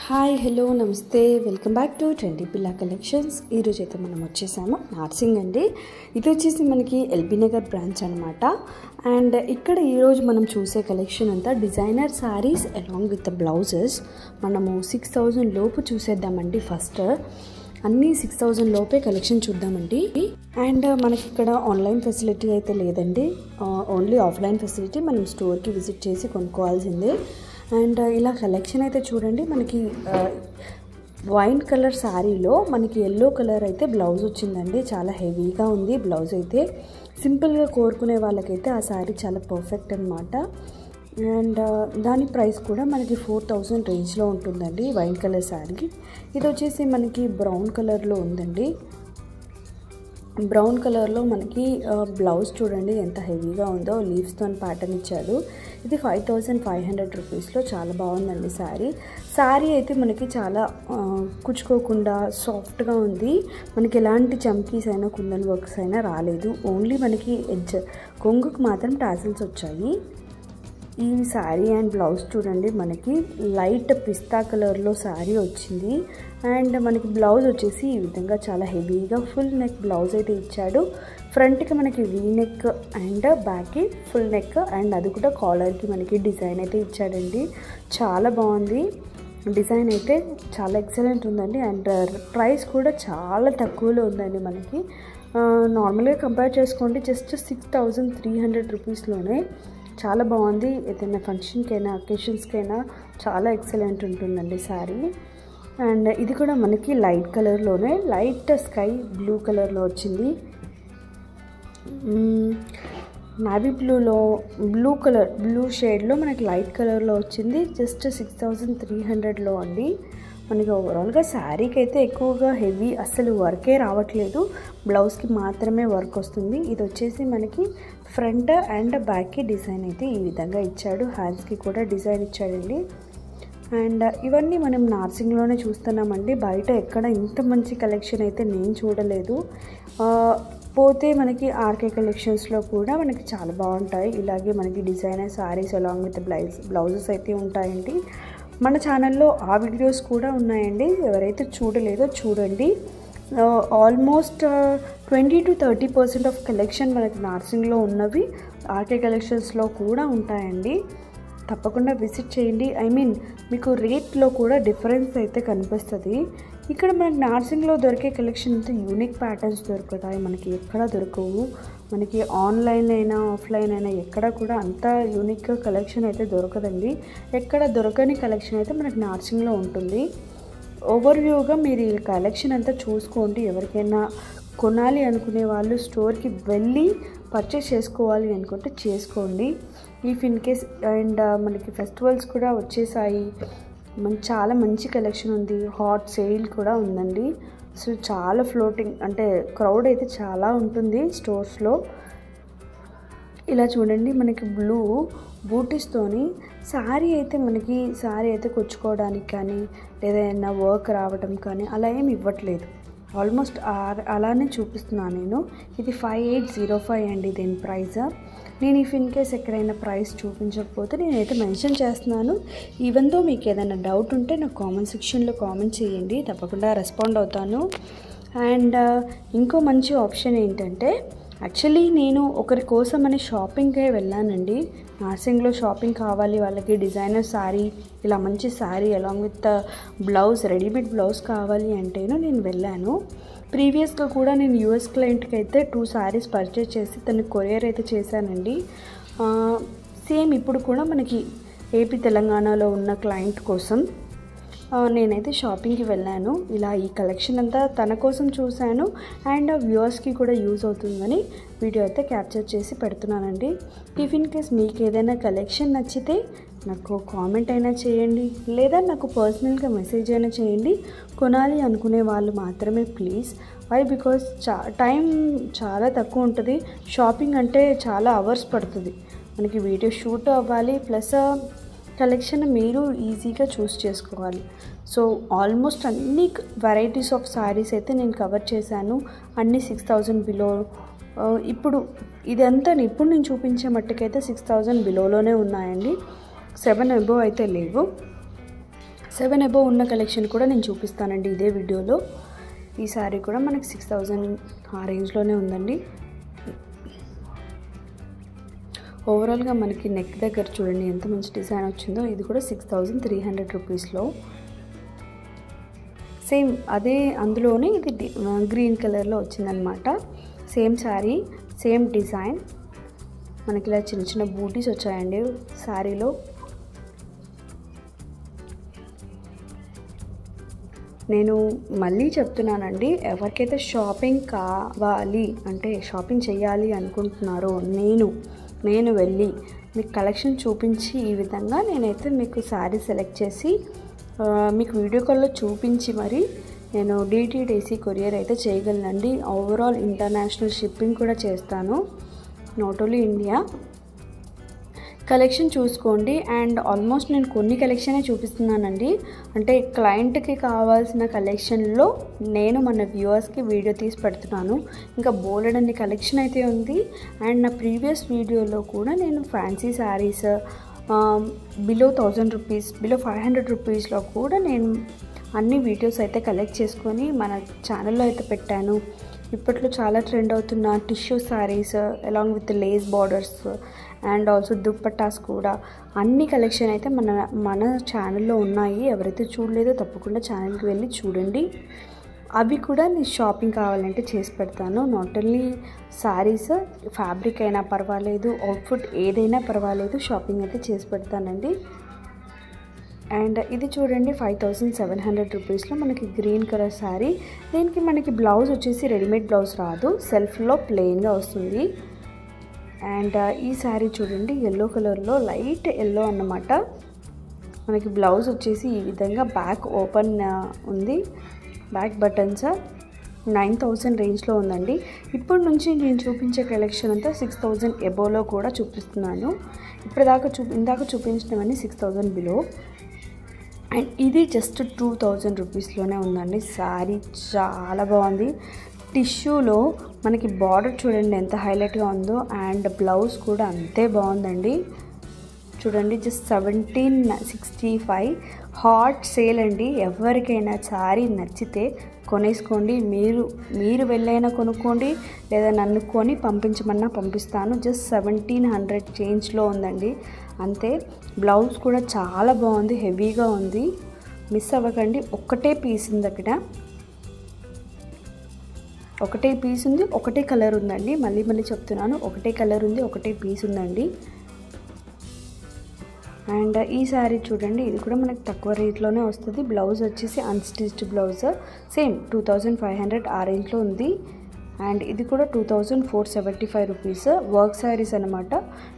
Hi hello నమస్తే welcome back to trendy పిల్లా collections. ఈరోజు అయితే మనం వచ్చేసాము నార్సింగ్ అండి. ఇది వచ్చేసి మనకి ఎల్బీ నగర్ బ్రాంచ్ అనమాట. అండ్ ఇక్కడ ఈరోజు మనం చూసే కలెక్షన్ అంతా designer saris along with blouses. మనము 6000 లోపు చూసేద్దామండి. ఫస్ట్ అన్నీ 6000 లోపే కలెక్షన్ చూద్దామండి. అండ్ మనకి ఇక్కడ ఆన్లైన్ ఫెసిలిటీ అయితే లేదండి, ఓన్లీ ఆఫ్లైన్ ఫెసిలిటీ. మనం స్టోర్కి విజిట్ చేసి కొనుక్కోవాల్సిందే. అండ్ ఇలా కలెక్షన్ అయితే చూడండి, మనకి వైన్ కలర్ శారీలో మనకి ఎల్లో కలర్ అయితే బ్లౌజ్ వచ్చిందండి. చాలా హెవీగా ఉంది బ్లౌజ్ అయితే. సింపుల్గా కోరుకునే వాళ్ళకైతే ఆ శారీ చాలా పర్ఫెక్ట్ అనమాట. అండ్ దాని ప్రైస్ కూడా మనకి 4000 రేంజ్లో ఉంటుందండి. వైన్ కలర్ శారీ ఇది వచ్చేసి మనకి బ్రౌన్ కలర్లో ఉందండి. బ్రౌన్ కలర్లో మనకి బ్లౌజ్ చూడండి ఎంత హెవీగా ఉందో, లీవ్స్తో ప్యాటర్న్ ఇచ్చారు. ఇది 5500 రూపీస్లో చాలా బాగుందండి శారీ అయితే మనకి చాలా కుచ్చుకోకుండా సాఫ్ట్గా ఉంది. మనకి ఎలాంటి చమ్కీస్ అయినా కుందన్ వర్క్స్ అయినా రాలేదు. ఓన్లీ మనకి ఎడ్జ్ కొంగుకు మాత్రం టాసిల్స్ వచ్చాయి. ఈ శారీ అండ్ బ్లౌజ్ చూడండి, మనకి లైట్ పిస్తా కలర్లో శారీ వచ్చింది. అండ్ మనకి బ్లౌజ్ వచ్చేసి ఈ విధంగా చాలా హెవీగా ఫుల్ నెక్ బ్లౌజ్ అయితే ఇచ్చాడు. ఫ్రంట్కి మనకి వీ నెక్ అండ్ బ్యాక్కి ఫుల్ నెక్, అండ్ అది కూడా కాలర్కి మనకి డిజైన్ అయితే ఇచ్చాడండి. చాలా బాగుంది డిజైన్ అయితే, చాలా ఎక్సలెంట్ ఉందండి. అండ్ ప్రైస్ కూడా చాలా తక్కువలో ఉందండి. మనకి నార్మల్గా కంపేర్ చేసుకోండి జస్ట్ 6300 రూపీస్లోనే చాలా బాగుంది. ఏదైనా ఫంక్షన్కైనా అకేషన్స్కైనా చాలా ఎక్సలెంట్ ఉంటుందండి శారీ. అండ్ ఇది కూడా మనకి లైట్ కలర్లోనే, లైట్ స్కై బ్లూ కలర్లో వచ్చింది. నావీ బ్లూలో బ్లూ షేడ్లో మనకి లైట్ కలర్లో వచ్చింది. జస్ట్ 6300లో అండి. మనకి ఓవరాల్గా శారీకి అయితే ఎక్కువగా హెవీ అసలు వర్కే రావట్లేదు, బ్లౌజ్కి మాత్రమే వర్క్ వస్తుంది. ఇది వచ్చేసి మనకి ఫ్రంట్ అండ్ బ్యాక్కి డిజైన్ అయితే ఈ విధంగా ఇచ్చాడు. హ్యాండ్స్కి కూడా డిజైన్ ఇచ్చాడండి. అండ్ ఇవన్నీ మనం నార్సింగ్లోనే చూస్తున్నామండి. బయట ఎక్కడ ఇంత మంచి కలెక్షన్ అయితే నేను చూడలేదు. పోతే మనకి ఆర్కే కలెక్షన్స్లో కూడా మనకి చాలా బాగుంటాయి. ఇలాగే మనకి designer saris along with blouses అయితే ఉంటాయండి. మన ఛానల్లో ఆ వీడియోస్ కూడా ఉన్నాయండి, ఎవరైతే చూడలేదో చూడండి. ఆల్మోస్ట్ 20 to 30% ఆఫ్ కలెక్షన్ మనకి నార్సింగ్లో ఉన్నవి ఆర్కే కలెక్షన్స్లో కూడా ఉంటాయండి. తప్పకుండా విజిట్ చేయండి. మీకు రేట్లో కూడా డిఫరెన్స్ అయితే కనిపిస్తుంది. ఇక్కడ మనకి నార్సింగ్లో దొరికే కలెక్షన్ అంతా యూనిక్ ప్యాటర్న్స్ దొరుకుతాయి, మనకి ఎక్కడ దొరకవు. మనకి ఆన్లైన్ అయినా ఆఫ్లైన్ అయినా ఎక్కడ కూడా అంత యూనిక్గా కలెక్షన్ అయితే దొరకదండి. ఎక్కడ దొరకని కలెక్షన్ అయితే మనకి నార్సింగ్లో ఉంటుంది. ఓవర్వ్యూగా మీరు ఈ కలెక్షన్ అంతా చూసుకోండి. ఎవరికైనా కొనాలి అనుకునే వాళ్ళు స్టోర్కి వెళ్ళి పర్చేస్ చేసుకోవాలి అనుకుంటే చేసుకోండి. ఇన్ కేస్ అండ్ మనకి ఫెస్టివల్స్ కూడా వచ్చేసాయి, చాలా మంచి కలెక్షన్ ఉంది. హాట్ సేల్ కూడా ఉందండి. సో చాలా ఫ్లోటింగ్ అంటే క్రౌడ్ అయితే చాలా ఉంటుంది స్టోర్స్లో. ఇలా చూడండి, మనకి బ్లూ బూటీస్తోని శారీ అయితే కొచ్చుకోవడానికి కానీ ఏదైనా వర్క్ రావడం కానీ అలా ఏమి ఇవ్వట్లేదు. ఆల్మోస్ట్ అలానే చూపిస్తున్నాను నేను. ఇది 5805 అండి దీని ప్రైస్. నేను ఇన్ కేస్ ఎక్కడైనా ప్రైస్ చూపించకపోతే నేనైతే మెన్షన్ చేస్తున్నాను. ఈవెన్ దో మీకు ఏదైనా డౌట్ ఉంటే నాకు కామెంట్ సెక్షన్లో కామెంట్ చేయండి, తప్పకుండా రెస్పాండ్ అవుతాను. అండ్ ఇంకో మంచి ఆప్షన్ ఏంటంటే, యాక్చువల్లీ నేను ఒకరి కోసమని షాపింగ్కే వెళ్ళానండి. నార్సింగ్లో షాపింగ్ కావాలి వాళ్ళకి, డిజైనర్ శారీ ఇలా మంచి sari along with blouse, readymade blouse కావాలి అంటేను నేను వెళ్ళాను. ప్రీవియస్గా కూడా నేను యూఎస్ క్లయింట్కి అయితే 2 శారీస్ పర్చేస్ చేసి తనకి కొరియర్ అయితే చేశానండి. సేమ్ ఇప్పుడు కూడా మనకి ఏపీ తెలంగాణలో ఉన్న క్లయింట్ కోసం నేనైతే షాపింగ్కి వెళ్ళాను. ఇలా ఈ కలెక్షన్ అంతా తన కోసం చూశాను అండ్ వ్యూవర్స్కి కూడా యూజ్ అవుతుందని వీడియో అయితే క్యాప్చర్ చేసి పెడుతున్నానండి. ఇన్ కేస్ మీకు ఏదైనా కలెక్షన్ నచ్చితే నాకు కామెంట్ అయినా చేయండి, లేదా నాకు పర్సనల్గా మెసేజ్ అయినా చేయండి. కొనాలి అనుకునే వాళ్ళు మాత్రమే ప్లీజ్. బికాజ్ టైం చాలా తక్కువ ఉంటుంది. షాపింగ్ అంటే చాలా అవర్స్ పడుతుంది. మనకి వీడియో షూట్ అవ్వాలి, ప్లస్ కలెక్షన్ మీరు ఈజీగా చూస్ చేసుకోవాలి. సో ఆల్మోస్ట్ అన్ని వెరైటీస్ ఆఫ్ శారీస్ అయితే నేను కవర్ చేశాను. అన్ని 6000 బిలో. ఇప్పుడు ఇదంతా ఇప్పుడు నేను చూపించే మట్టుకైతే 6000 బిలోలోనే ఉన్నాయండి. 7 అబోవ్ అయితే లేవు. 7 అబోవ్ ఉన్న కలెక్షన్ కూడా నేను చూపిస్తానండి ఇదే వీడియోలో. ఈ సారీ కూడా మనకి 6000 ఆ రేంజ్లోనే ఉందండి. ఓవరాల్గా మనకి నెక్ దగ్గర చూడండి ఎంత మంచి డిజైన్ వచ్చిందో. ఇది కూడా 6300 రూపీస్లో. సేమ్ అదే అందులోనే ఇది గ్రీన్ కలర్లో వచ్చిందనమాట. Same sari, same design. మనకి ఇలా చిన్న చిన్న బూటీస్ వచ్చాయండి శారీలో. నేను మళ్ళీ చెప్తున్నానండి, ఎవరికైతే షాపింగ్ కావాలి అంటే షాపింగ్ చేయాలి అనుకుంటున్నారో నేను వెళ్ళి మీకు కలెక్షన్ చూపించి ఈ విధంగా నేనైతే మీకు శారీ సెలెక్ట్ చేసి మీకు వీడియో కాల్లో చూపించి మరి నేను DTDC కొరియర్ అయితే చేయగలనండి. ఓవరాల్ ఇంటర్నేషనల్ షిప్పింగ్ కూడా చేస్తాను, నాట్ ఓన్లీ ఇండియా. కలెక్షన్ చూసుకోండి. అండ్ ఆల్మోస్ట్ నేను కొన్ని కలెక్షనే చూపిస్తున్నానండి. అంటే క్లయింట్కి కావాల్సిన కలెక్షన్లో నేను మన వ్యూవర్స్కి వీడియో తీసి పెడుతున్నాను. ఇంకా బోలెడన్ని కలెక్షన్ అయితే ఉంది. అండ్ నా ప్రీవియస్ వీడియోలో కూడా నేను fancy saris below 1000 rupees, below 500 రూపీస్లో కూడా నేను అన్ని వీడియోస్ అయితే కలెక్ట్ చేసుకొని మన ఛానల్లో అయితే పెట్టాను. ఇప్పట్లో చాలా ట్రెండ్ అవుతున్న tissue saris along with lace borders and also dupattas కూడా అన్ని కలెక్షన్ అయితే మన ఛానల్లో ఉన్నాయి. ఎవరైతే చూడలేదో తప్పకుండా ఛానల్కి వెళ్ళి చూడండి. అవి కూడా నేను షాపింగ్ కావాలంటే చేసి పెడతాను. నాట్ ఓన్లీ శారీస్, ఫ్యాబ్రిక్ అయినా పర్వాలేదు, అవుట్ఫిట్ ఏదైనా పర్వాలేదు, షాపింగ్ అయితే చేసి పెడతానండి. అండ్ ఇది చూడండి 5700 రూపీస్లో మనకి గ్రీన్ కలర్ శారీ. దీనికి మనకి బ్లౌజ్ వచ్చేసి రెడీమేడ్ బ్లౌజ్ రాదు, సెల్ఫ్లో ప్లెయిన్గా వస్తుంది. అండ్ ఈ శారీ చూడండి ఎల్లో కలర్లో, లైట్ ఎల్లో అన్నమాట. మనకి బ్లౌజ్ వచ్చేసి ఈ విధంగా బ్యాక్ ఓపెన్ ఉంది. బ్యాక్ బటన్స్ 9000 రేంజ్లో ఉందండి. ఇప్పటి నుంచి నేను చూపించే కలెక్షన్ అంతా 6000 ఎబోలో కూడా చూపిస్తున్నాను. ఇందాక చూపించినవన్నీ 6000 బిలో. అండ్ ఇది జస్ట్ 2000 రూపీస్లోనే ఉందండి. శారీ చాలా బాగుంది. టిష్యూలో మనకి బార్డర్ చూడండి ఎంత హైలైట్గా ఉందో. అండ్ బ్లౌజ్ కూడా అంతే బాగుందండి. చూడండి జస్ట్ 1765 హాట్ సేల్ అండి. ఎవరికైనా శారీ నచ్చితే కొనేసుకోండి. మీరు వెళ్ళైనా కొనుక్కోండి, లేదా నన్ను కొని పంపించమన్నా పంపిస్తాను. జస్ట్ 1700 చేంజ్లో ఉందండి అంతే. బ్లౌజ్ కూడా చాలా బాగుంది, హెవీగా ఉంది. మిస్ అవ్వకండి. ఒకటే పీస్ ఉంది అక్కడ, ఒకటే పీస్ ఉంది, ఒకటే కలర్ ఉందండి. మళ్ళీ చెప్తున్నాను, ఒకటే కలర్ ఉంది, ఒకటే పీస్ ఉందండి. అండ్ ఈ శారీ చూడండి, ఇది కూడా మనకు తక్కువ రేట్లోనే వస్తుంది. బ్లౌజ్ వచ్చేసి అన్స్టిచ్డ్ బ్లౌజ్, సేమ్ 2500 ఆ రేంజ్లో ఉంది. అండ్ ఇది కూడా 2475 రూపీస్. వర్క్ శారీస్ అనమాట.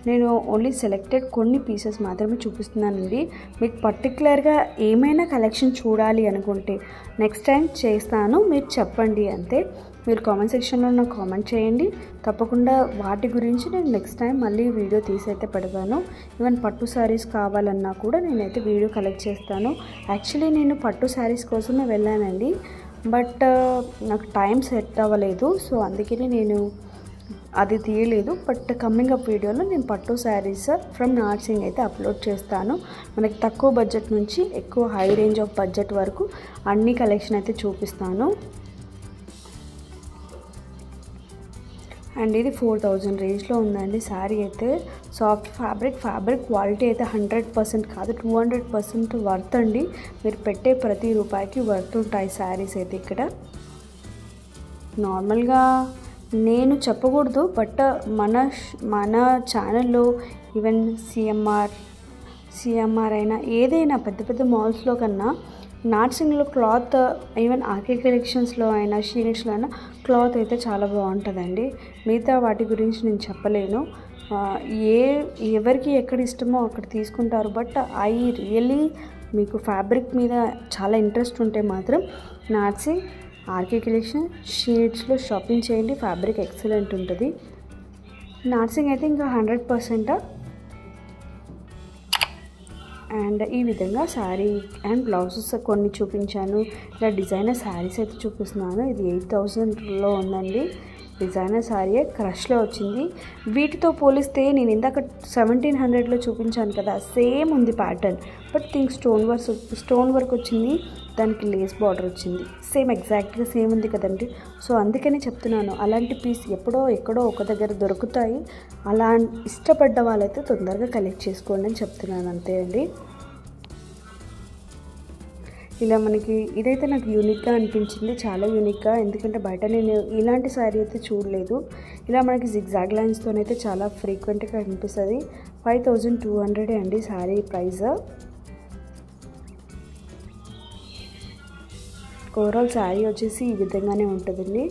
నేను ఓన్లీ సెలెక్టెడ్ కొన్ని పీసెస్ మాత్రమే చూపిస్తున్నానండి. మీకు పర్టికులర్గా ఏమైనా కలెక్షన్ చూడాలి అనుకుంటే నెక్స్ట్ టైం చేస్తాను, మీరు చెప్పండి అంతే. మీరు కామెంట్ సెక్షన్లో నాకు కామెంట్ చేయండి. తప్పకుండా వాటి గురించి నేను నెక్స్ట్ టైం మళ్ళీ వీడియో తీసి అయితే పెడతాను. ఈవెన్ పట్టు శారీస్ కావాలన్నా కూడా నేనైతే వీడియో కలెక్ట్ చేస్తాను. యాక్చువల్లీ నేను పట్టు శారీస్ కోసమే వెళ్ళానండి, బట్ నాకు టైం సెట్ అవ్వలేదు. సో అందుకని నేను అది తీయలేదు. బట్ కమింగ్ అప్ వీడియోలో నేను పట్టు శారీస్ ఫ్రమ్ నార్సింగ్ అయితే అప్లోడ్ చేస్తాను. మనకి తక్కువ బడ్జెట్ నుంచి ఎక్కువ హై రేంజ్ ఆఫ్ బడ్జెట్ వరకు అన్ని కలెక్షన్ అయితే చూపిస్తాను. అండ్ ఇది 4000 రేంజ్లో ఉందండి శారీ అయితే. సాఫ్ట్ ఫ్యాబ్రిక్ క్వాలిటీ అయితే 100% కాదు, 200% వర్త్ అండి. మీరు పెట్టే ప్రతి రూపాయికి వర్త్ ఉంటాయి శారీస్ అయితే. ఇక్కడ నార్మల్గా నేను చెప్పకూడదు, బట్ మన ఛానల్లో ఈవెన్ సిఎంఆర్ అయినా ఏదైనా పెద్ద మాల్స్లో కన్నా నార్సింగ్లో క్లాత్, ఈవెన్ ఆర్కే కలెక్షన్స్లో అయినా షీనిట్స్లో అయినా క్లాత్ అయితే చాలా బాగుంటుందండి. మిగతా వాటి గురించి నేను చెప్పలేను. ఎవరికి ఎక్కడ ఇష్టమో అక్కడ తీసుకుంటారు. బట్ ఐ రియల్లీ మీకు ఫ్యాబ్రిక్ మీద చాలా ఇంట్రెస్ట్ ఉంటే మాత్రం నార్సింగ్, ఆర్కే కలెక్షన్, షీనిట్స్లో షాపింగ్ చేయండి. ఫ్యాబ్రిక్ ఎక్సలెంట్ ఉంటుంది. నార్సింగ్ అయితే ఇంకా 100%. అండ్ ఈ విధంగా శారీ అండ్ బ్లౌజెస్ కొన్ని చూపించాను. ఇలా డిజైనర్ శారీస్ అయితే చూపిస్తున్నాను. ఇది 8000లో ఉందండి. డిజైనర్ శారీయే, క్రష్లో వచ్చింది. వీటితో పోలిస్తే నేను ఇందాక 1700లో చూపించాను కదా, సేమ్ ఉంది pattern. But think stone work వచ్చింది, దానికి లేస్ బార్డర్ వచ్చింది. సేమ్ ఎగ్జాక్ట్గా సేమ్ ఉంది కదండి. సో అందుకని చెప్తున్నాను, అలాంటి పీస్ ఎక్కడో ఒక దగ్గర దొరుకుతాయి. అలా ఇష్టపడ్డ వాళ్ళైతే తొందరగా కలెక్ట్ చేసుకోండి అని చెప్తున్నాను, అంతే అండి. ఇలా మనకి ఇదైతే నాకు యూనిక్గా అనిపించింది, చాలా యూనిక్గా. ఎందుకంటే బయట నేను ఇలాంటి శారీ అయితే చూడలేదు. ఇలా మనకి జిగ్జాగ్ లైన్స్తోనైతే చాలా ఫ్రీక్వెంట్గా కనిపిస్తుంది. 5200 అండి శారీ ప్రైస్. ఓవరాల్ శారీ వచ్చేసి ఈ విధంగానే ఉంటుందండి.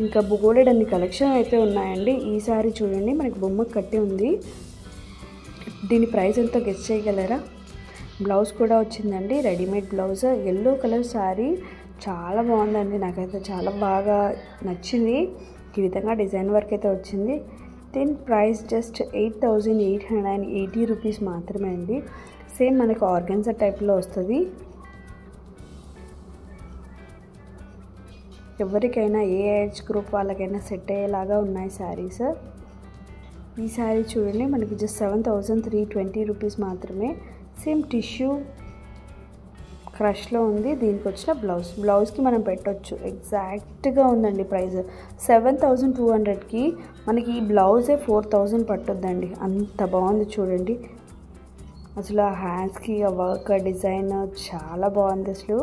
ఇంకా బోలెడ్ అన్ని కలెక్షన్ అయితే ఉన్నాయండి. ఈ శారీ చూడండి, మనకి బొమ్మ కట్టి ఉంది. దీని ప్రైస్ ఎంతో గెస్ చేయగలరా? బ్లౌజ్ కూడా వచ్చిందండి, readymade blouse. Yellow colour sari చాలా బాగుందండి, నాకైతే చాలా బాగా నచ్చింది. ఈ విధంగా డిజైన్ వర్క్ అయితే వచ్చింది. దీని ప్రైస్ జస్ట్ 8880 రూపీస్ మాత్రమే అండి. సేమ్ మనకు ఆర్గన్జా టైప్లో వస్తుంది. ఎవరికైనా ఏ ఏజ్ గ్రూప్ వాళ్ళకైనా సెట్ అయ్యేలాగా ఉన్నాయి శారీస్. ఈ శారీ చూడండి, మనకి జస్ట్ 7320 రూపీస్ మాత్రమే. సేమ్ టిష్యూ క్రష్లో ఉంది. దీనికి వచ్చిన బ్లౌజ్కి మనం పెట్టవచ్చు. ఎగ్జాక్ట్గా ఉందండి ప్రైస్. 7200కి మనకి ఈ బ్లౌజే 4000 పట్టుద్దండి. అంత బాగుంది చూడండి. అసలు ఆ హ్యాండ్స్కి ఆ వర్క్ డిజైన్ చాలా బాగుంది అసలు.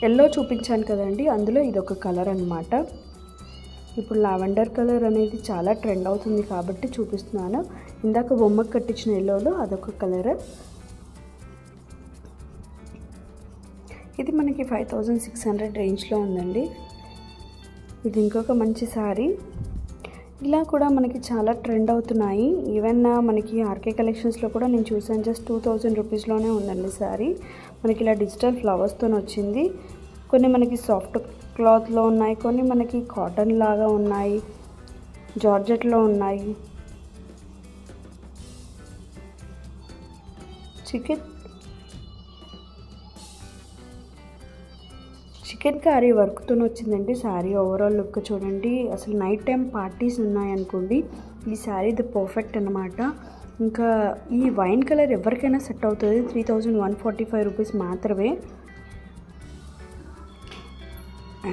ఎల్లో చూపించాను కదండి, అందులో ఇదొక కలర్ అన్నమాట. ఇప్పుడు లావెండర్ కలర్ అనేది చాలా ట్రెండ్ అవుతుంది కాబట్టి చూపిస్తున్నాను. ఇందాక బొమ్మకు కట్టించిన ఎల్లోలో అదొక కలర్. ఇది మనకి 5600 రేంజ్లో ఉందండి. ఇది ఇంకొక మంచి శారీ. ఇలా కూడా మనకి చాలా ట్రెండ్ అవుతున్నాయి. ఈవెన్ మనకి ఆర్కే కలెక్షన్స్లో కూడా నేను చూసాను, జస్ట్ 2000 రూపీస్లోనే ఉందండి శారీ. మనకి ఇలా డిజిటల్ ఫ్లవర్స్తో వచ్చింది. కొన్ని మనకి సాఫ్ట్ క్లాత్లో ఉన్నాయి, కొన్ని మనకి కాటన్ లాగా ఉన్నాయి, జార్జెట్లో ఉన్నాయి. చికెన్ కర్రీ వర్క్తో వచ్చిందండి శారీ. ఓవరాల్ లుక్ చూడండి. అసలు నైట్ టైం పార్టీస్ ఉన్నాయనుకోండి, ఈ శారీ ది పర్ఫెక్ట్ అన్నమాట. ఇంకా ఈ వైన్ కలర్ ఎవరికైనా సెట్ అవుతుంది. 3145 రూపీస్ మాత్రమే.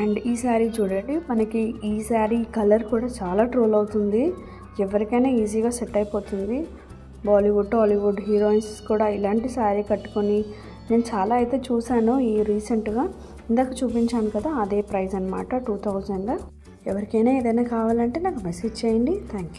అండ్ ఈ శారీ చూడండి, మనకి ఈ శారీ కలర్ కూడా చాలా ట్రోల్ అవుతుంది. ఎవరికైనా ఈజీగా సెట్ అయిపోతుంది. బాలీవుడ్ టాలీవుడ్ హీరోయిన్స్ కూడా ఇలాంటి శారీ కట్టుకొని నేను చాలా అయితే చూశాను. ఈ రీసెంట్గా ఇందాక చూపించాను కదా, అదే ప్రైస్ అన్నమాట, 2000. ఎవరికైనా ఏదైనా కావాలంటే నాకు మెసేజ్ చేయండి. Thank you.